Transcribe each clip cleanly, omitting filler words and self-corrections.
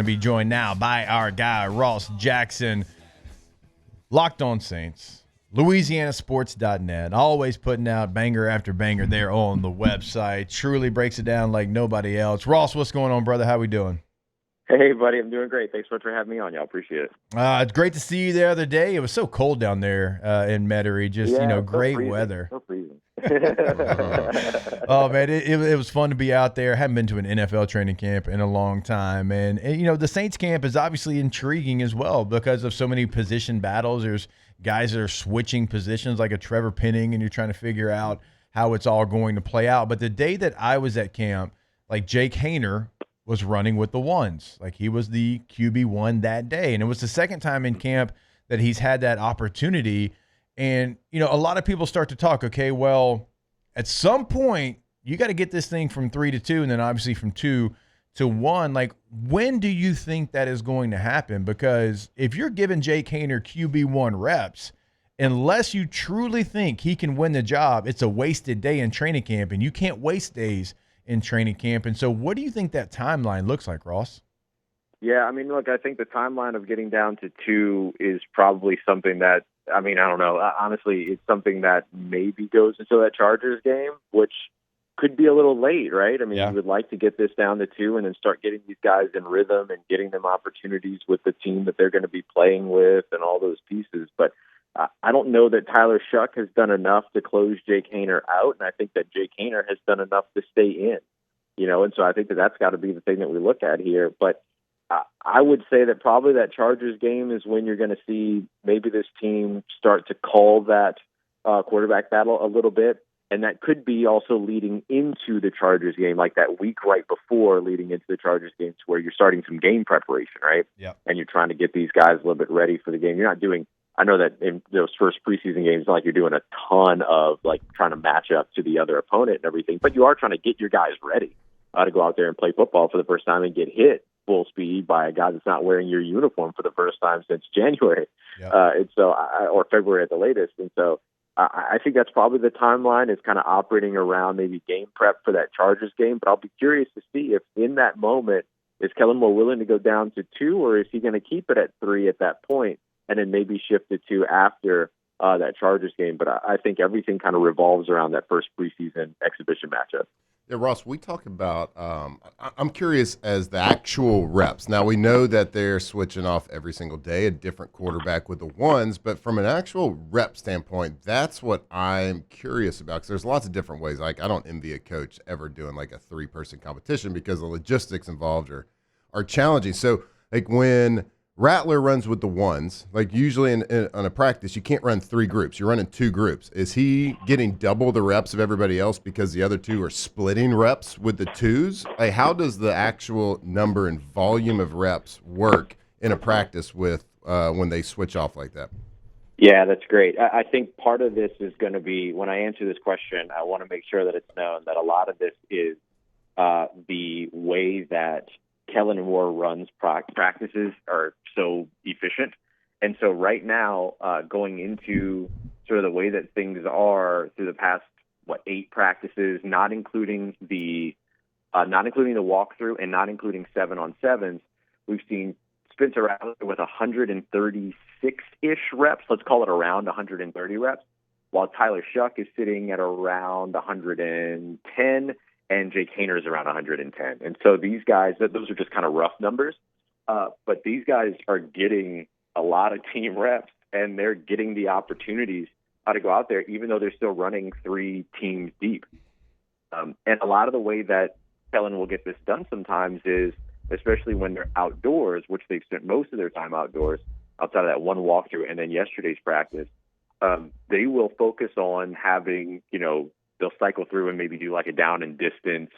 be joined now by our guy, Ross Jackson. Locked On Saints, LouisianaSports.net, always putting out banger after banger there on the website. Truly breaks it down like nobody else. Ross, what's going on, brother? How we doing? Hey, buddy, I'm doing great. Thanks so much for having me on. Y'all appreciate it. It's great to see you the other day. It was so cold down there in Metairie. Just, great weather. So freezing. Oh, man, it was fun to be out there. I haven't been to an NFL training camp in a long time. And, the Saints camp is obviously intriguing as well because of so many position battles. There's guys that are switching positions like a Trevor Penning, and you're trying to figure out how it's all going to play out. But the day that I was at camp, like Jake Haener was running with the ones. Like he was the QB1 that day. And it was the second time in camp that he's had that opportunity. And, a lot of people start to talk, okay, well, at some point you got to get this thing from 3 to 2 and then obviously from 2 to 1. Like, when do you think that is going to happen? Because if you're giving Jake Haener QB1 reps, unless you truly think he can win the job, it's a wasted day in training camp, and you can't waste days in training camp. And so what do you think that timeline looks like, Ross? Yeah, I think the timeline of getting down to 2 is probably something that, I don't know. Honestly, it's something that maybe goes into that Chargers game, which could be a little late, right? You would like to get this down to 2 and then start getting these guys in rhythm and getting them opportunities with the team that they're going to be playing with and all those pieces. But I don't know that Tyler Shuck has done enough to close Jake Haener out, and I think that Jake Haener has done enough to stay in, and so I think that that's got to be the thing that we look at here. But I would say that probably that Chargers game is when you're going to see maybe this team start to call that quarterback battle a little bit, and that could be also leading into the Chargers game, like that week right before leading into the Chargers game, to where you're starting some game preparation, right? Yeah. And you're trying to get these guys a little bit ready for the game. You're not doing – I know that in those first preseason games, it's not like you're doing a ton of like trying to match up to the other opponent and everything, but you are trying to get your guys ready to go out there and play football for the first time and get hit full speed by a guy that's not wearing your uniform for the first time since January, and so or February at the latest. And so I think that's probably the timeline is kind of operating around maybe game prep for that Chargers game. But I'll be curious to see if in that moment is Kellen more willing to go down to 2, or is he going to keep it at 3 at that point and then maybe shift it to after that Chargers game. But I think everything kind of revolves around that first preseason exhibition matchup. Yeah, Ross, we talk about I'm curious as the actual reps. Now, we know that they're switching off every single day, a different quarterback with the ones, but from an actual rep standpoint, that's what I'm curious about, because there's lots of different ways. Like, I don't envy a coach ever doing like a 3-person competition because the logistics involved are challenging. So, like, when Rattler runs with the ones, like usually on a practice, you can't run 3 groups. You're running 2 groups. Is he getting double the reps of everybody else because the other 2 are splitting reps with the 2s? Like, how does the actual number and volume of reps work in a practice with when they switch off like that? Yeah, that's great. I think part of this is going to be, when I answer this question, I want to make sure that it's known that a lot of this is the way that Kellen Moore runs practices are so efficient. And so right now, going into sort of the way that things are through the past, 8 practices, not including the walkthrough and not including 7-on-7s, we've seen Spencer Rattler with 136-ish reps. Let's call it around 130 reps, while Tyler Shuck is sitting at around 110 and Jake Haener is around 110. And so these guys, those are just kind of rough numbers, but these guys are getting a lot of team reps, and they're getting the opportunities to go out there, even though they're still running 3 teams deep. And a lot of the way that Kellen will get this done sometimes is, especially when they're outdoors, which they've spent most of their time outdoors, outside of that one walkthrough and then yesterday's practice, they will focus on having, they'll cycle through and maybe do like a down and distance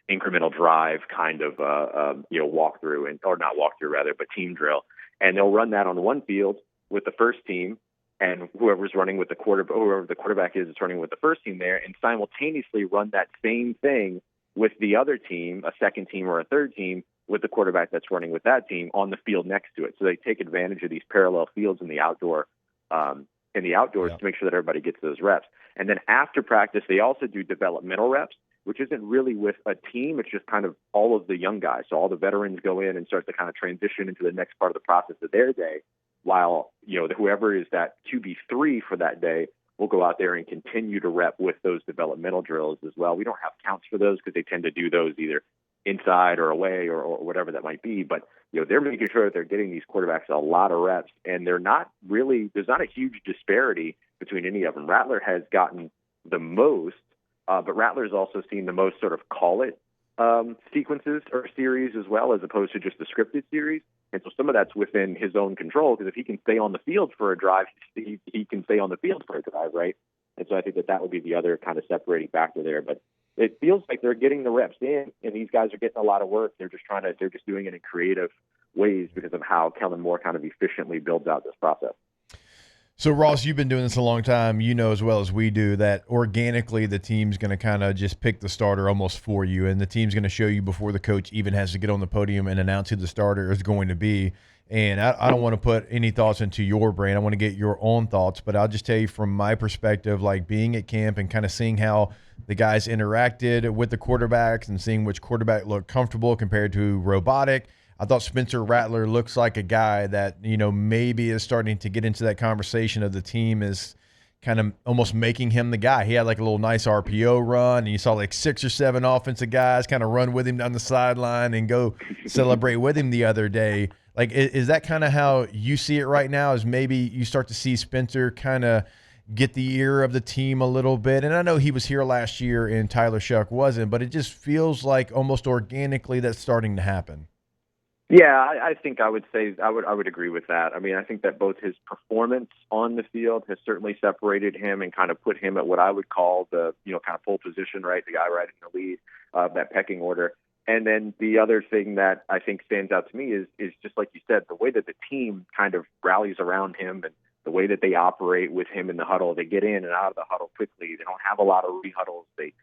incremental drive kind of, walkthrough, or not walkthrough rather, but team drill. And they'll run that on one field with the first team, and whoever's running with whoever the quarterback is running with the first team there, and simultaneously run that same thing with the other team, a second team or a third team, with the quarterback that's running with that team on the field next to it. So they take advantage of these parallel fields in the outdoors to make sure that everybody gets those reps. And then after practice, they also do developmental reps. which isn't really with a team. It's just kind of all of the young guys. So all the veterans go in and start to kind of transition into the next part of the process of their day, while, whoever is that QB3 for that day will go out there and continue to rep with those developmental drills as well. We don't have counts for those because they tend to do those either inside or away or whatever that might be. But, they're making sure that they're getting these quarterbacks a lot of reps, and there's not a huge disparity between any of them. Rattler has gotten the most, but Rattler's also seen the most sort of sequences or series as well, as opposed to just the scripted series. And so some of that's within his own control, because if he can stay on the field for a drive, he can stay on the field for a drive, right? And so I think that would be the other kind of separating factor there. But it feels like they're getting the reps in, and these guys are getting a lot of work. They're just doing it in creative ways because of how Kellen Moore kind of efficiently builds out this process. So, Ross, you've been doing this a long time. You know as well as we do that organically the team's going to kind of just pick the starter almost for you, and the team's going to show you before the coach even has to get on the podium and announce who the starter is going to be. And I don't want to put any thoughts into your brain. I want to get your own thoughts, but I'll just tell you from my perspective, like being at camp and kind of seeing how the guys interacted with the quarterbacks and seeing which quarterback looked comfortable compared to robotic. I thought Spencer Rattler looks like a guy that, maybe is starting to get into that conversation of the team is kind of almost making him the guy. He had like a little nice RPO run, and you saw like 6 or 7 offensive guys kind of run with him down the sideline and go celebrate with him the other day. Like, is that kind of how you see it right now, is maybe you start to see Spencer kind of get the ear of the team a little bit? And I know he was here last year and Tyler Shuck wasn't, but it just feels like almost organically that's starting to happen. Yeah, I think I would say I would agree with that. I mean, I think that both his performance on the field has certainly separated him and kind of put him at what I would call the, kind of pole position, right? The guy right in the lead, that pecking order. And then the other thing that I think stands out to me is just like you said, the way that the team kind of rallies around him and the way that they operate with him in the huddle. They get in and out of the huddle quickly. They don't have a lot of rehuddles. They,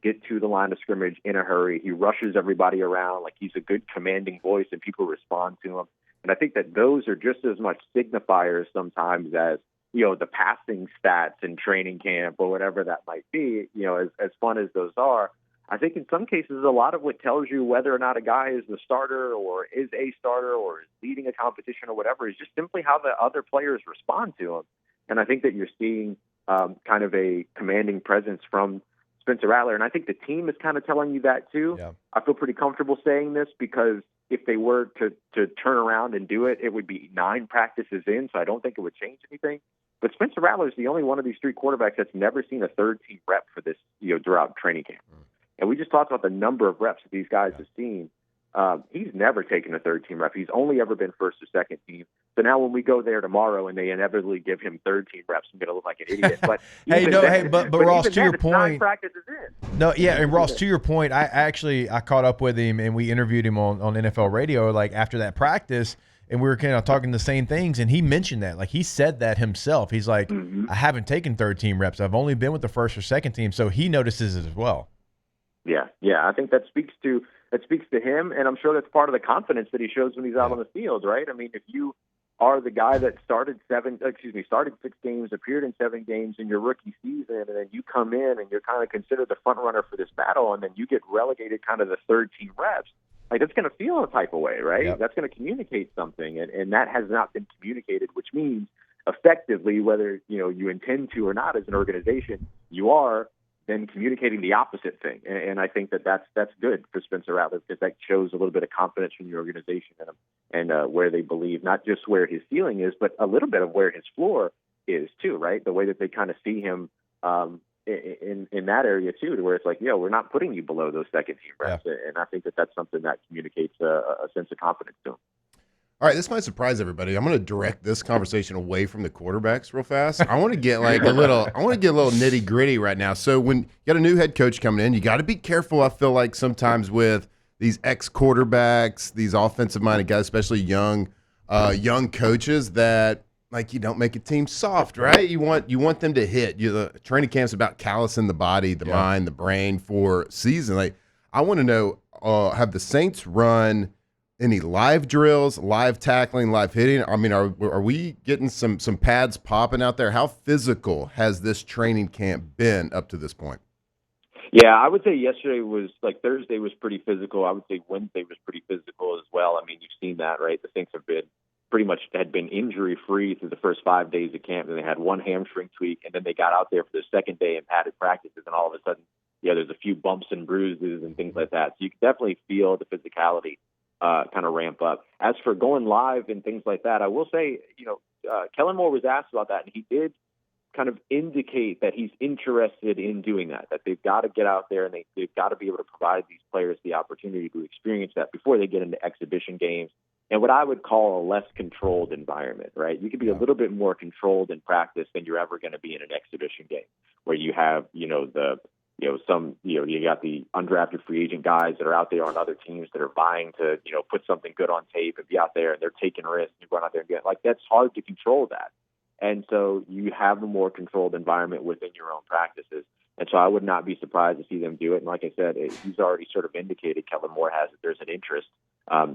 get to the line of scrimmage in a hurry. He rushes everybody around like he's a good commanding voice, and people respond to him. And I think that those are just as much signifiers sometimes as, the passing stats in training camp or whatever that might be, as fun as those are. I think in some cases, a lot of what tells you whether or not a guy is the starter or is a starter or is leading a competition or whatever is just simply how the other players respond to him. And I think that you're seeing kind of a commanding presence from Spencer Rattler. And I think the team is kind of telling you that too. Yeah. I feel pretty comfortable saying this because if they were to turn around and do it, it would be 9 practices in. So I don't think it would change anything. But Spencer Rattler is the only one of these 3 quarterbacks that's never seen a third team rep for this, throughout training camp. And we just talked about the number of reps that these guys have seen. He's never taken a third team rep. He's only ever been first or second team. So now when we go there tomorrow and they inevitably give him third team reps, I'm going to look like an idiot. But but Ross, to your point, practices in. No, yeah, and Ross, to your point, I caught up with him and we interviewed him on NFL radio like after that practice, and we were kind of talking the same things, and he mentioned that. Like, he said that himself. He's like, I haven't taken third team reps. I've only been with the first or second team. So he notices it as well. Yeah. I think that speaks to him, and I'm sure that's part of the confidence that he shows when he's out on the field, right? I mean, if you are the guy that started 6 games, appeared in 7 games in your rookie season, and then you come in and you're kind of considered the front runner for this battle, and then you get relegated kind of the third team reps, like that's going to feel a type of way, right? Yep. That's going to communicate something, and that has not been communicated, which means effectively, whether you intend to or not as an organization, you are then communicating the opposite thing. And I think that's good for Spencer Rattler because that shows a little bit of confidence from the organization in him and where they believe not just where his ceiling is, but a little bit of where his floor is too, right? The way that they kind of see him in that area too, to where it's like, we're not putting you below those second team reps. Yeah. And I think that's something that communicates a sense of confidence to him. All right, this might surprise everybody. I'm going to direct this conversation away from the quarterbacks real fast. I want to get a little nitty gritty right now. So when you got a new head coach coming in, you got to be careful. I feel like sometimes with these ex-quarterbacks, these offensive-minded guys, especially young coaches, that like you don't make a team soft, right? You want them to hit. The training camp's about callousing the body, the mind, the brain for season. Like I want to know, have the Saints run any live drills, live tackling, live hitting? I mean, are we getting some pads popping out there? How physical has this training camp been up to this point? Yeah, I would say yesterday was like Thursday was pretty physical. I would say Wednesday was pretty physical as well. I mean, you've seen that, right? The Saints have been pretty much had been injury free through the first 5 days of camp, and they had one hamstring tweak, and then they got out there for the second day and padded practices, and all of a sudden, there's a few bumps and bruises and things like that. So you can definitely feel the physicality kind of ramp up. As for going live and things like that, I will say, Kellen Moore was asked about that, and he did kind of indicate that he's interested in doing that they've got to get out there and they've got to be able to provide these players the opportunity to experience that before they get into exhibition games and what I would call a less controlled environment, right? You can be a little bit more controlled in practice than you're ever going to be in an exhibition game where you have, you got the undrafted free agent guys that are out there on other teams that are vying to, put something good on tape and be out there and they're taking risks and you're going out there and get that's hard to control that. And so you have a more controlled environment within your own practices. And so I would not be surprised to see them do it. And like I said, he's already sort of indicated, Kellen Moore has, that there's an interest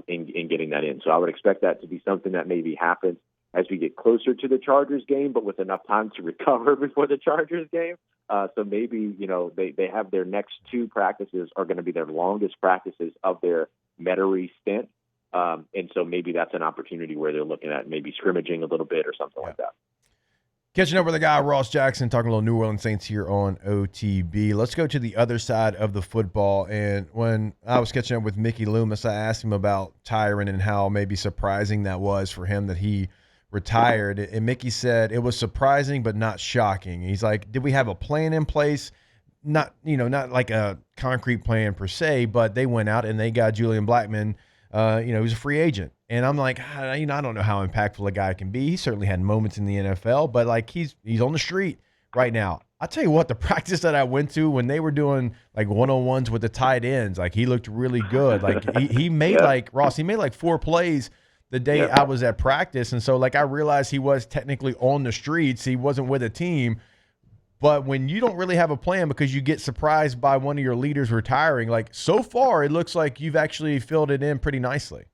in getting that in. So I would expect that to be something that maybe happens as we get closer to the Chargers game, but with enough time to recover before the Chargers game. So maybe, they have their next two practices are going to be their longest practices of their Metairie stint. And so maybe that's an opportunity where they're looking at maybe scrimmaging a little bit or something like that. Catching up with the guy, Ross Jackson, talking a little New Orleans Saints here on OTB. Let's go to the other side of the football. And when I was catching up with Mickey Loomis, I asked him about Tyron and how maybe surprising that was for him that he retired. And Mickey said it was surprising but not shocking. He's like, did we have a plan in place? Not like a concrete plan per se, but they went out and they got Julian Blackmon. He was a free agent. And I'm like, I don't know how impactful a guy can be. He certainly had moments in the NFL, but like he's on the street right now. I'll tell you what, the practice that I went to when they were doing like one-on-ones with the tight ends, like he looked really good. Like he made he made like 4 plays the day I was at practice. And so like I realized he was technically on the streets. He wasn't with a team. But when you don't really have a plan because you get surprised by one of your leaders retiring, like so far it looks like you've actually filled it in pretty nicely.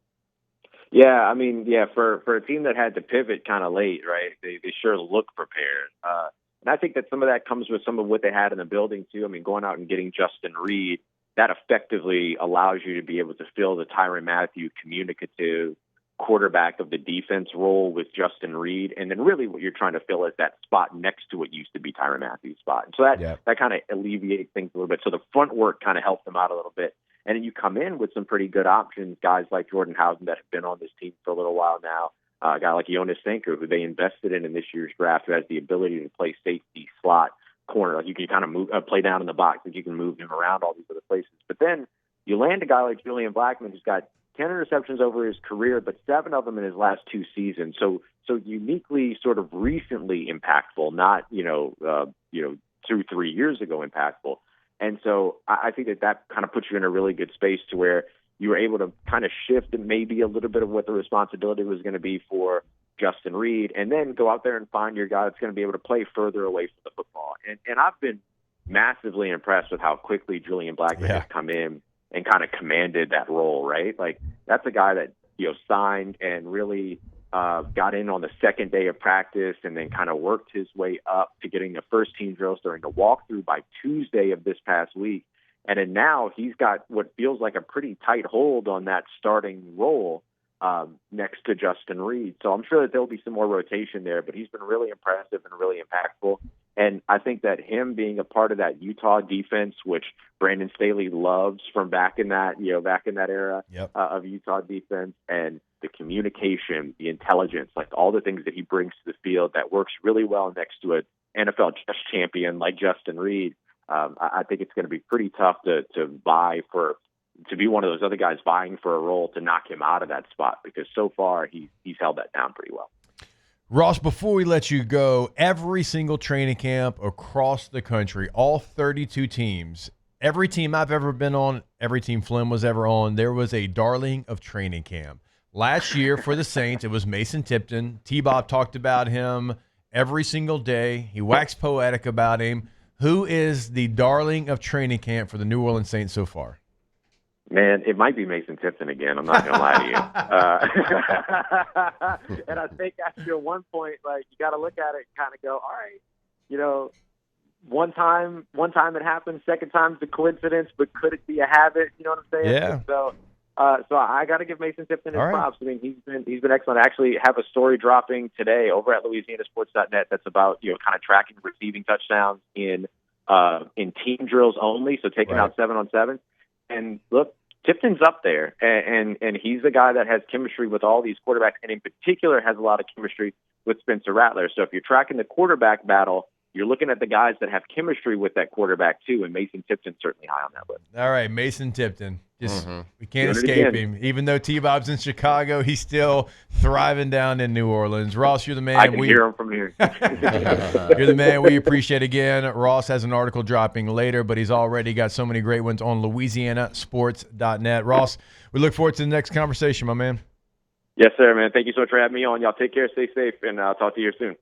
Yeah, I mean, for a team that had to pivot kind of late, right, they sure look prepared. And I think that some of that comes with some of what they had in the building, too. I mean, going out and getting Justin Reed, that effectively allows you to be able to fill the Tyrann Mathieu communicative quarterback of the defense role with Justin Reed. And then really what you're trying to fill is that spot next to what used to be Tyrann Mathieu's spot. And so that kind of alleviates things a little bit. So the front work kind of helped them out a little bit. And then you come in with some pretty good options, guys like Jordan Howden that have been on this team for a little while now, a guy like Jonas Sanko, who they invested in this year's draft, who has the ability to play safety, slot, corner. Like you can kind of move, play down in the box, like you can move him around all these other places. But then you land a guy like Julian Blackmon, who's got 10 interceptions over his career, but 7 of them in his last 2 seasons. So uniquely sort of recently impactful, not 2-3 years ago impactful. And so I think that kind of puts you in a really good space to where you were able to kind of shift maybe a little bit of what the responsibility was going to be for Justin Reed, and then go out there and find your guy that's going to be able to play further away from the football. And I've been massively impressed with how quickly Julian Blackmon has come in and kind of commanded that role, right? Like that's a guy that, signed and really got in on the second day of practice and then kind of worked his way up to getting the first team drills during the walkthrough by Tuesday of this past week. And then now he's got what feels like a pretty tight hold on that starting role next to Justin Reed. So I'm sure that there'll be some more rotation there, but he's been really impressive and really impactful. And I think that him being a part of that Utah defense, which Brandon Staley loves from back in that era of Utah defense, and the communication, the intelligence, like all the things that he brings to the field that works really well next to an NFL chess champion like Justin Reed. I think it's going to be pretty tough to be one of those other guys vying for a role to knock him out of that spot, because so far he's held that down pretty well. Ross, before we let you go, every single training camp across the country, all 32 teams, every team I've ever been on, every team Flynn was ever on, there was a darling of training camp. Last year for the Saints, it was Mason Tipton. T-Bob talked about him every single day. He waxed poetic about him. Who is the darling of training camp for the New Orleans Saints so far? Man, it might be Mason Tipton again. I'm not going to lie to you. And I think after one point, like, you got to look at it and kind of go, all right, one time it happened, second time's a coincidence, but could it be a habit? You know what I'm saying? Yeah. So I got to give Mason Tipton his All right. props. I mean, he's been excellent. I actually have a story dropping today over at LouisianaSports.net that's about kind of tracking receiving touchdowns in team drills only, so taking out 7-on-7. And look, Tipton's up there, and he's the guy that has chemistry with all these quarterbacks, and in particular has a lot of chemistry with Spencer Rattler. So if you're tracking the quarterback battle, you're looking at the guys that have chemistry with that quarterback too, and Mason Tipton's certainly high on that list. All right, Mason Tipton. Just we can't Doing it escape again. him. Even though T-Bob's in Chicago, he's still thriving down in New Orleans. Ross, you're the man. I can hear him from here. You're the man we appreciate again. Ross has an article dropping later, but he's already got so many great ones on LouisianaSports.net. Ross, we look forward to the next conversation, my man. Yes, sir, man. Thank you so much for having me on. Y'all take care, stay safe, and I'll talk to you here soon.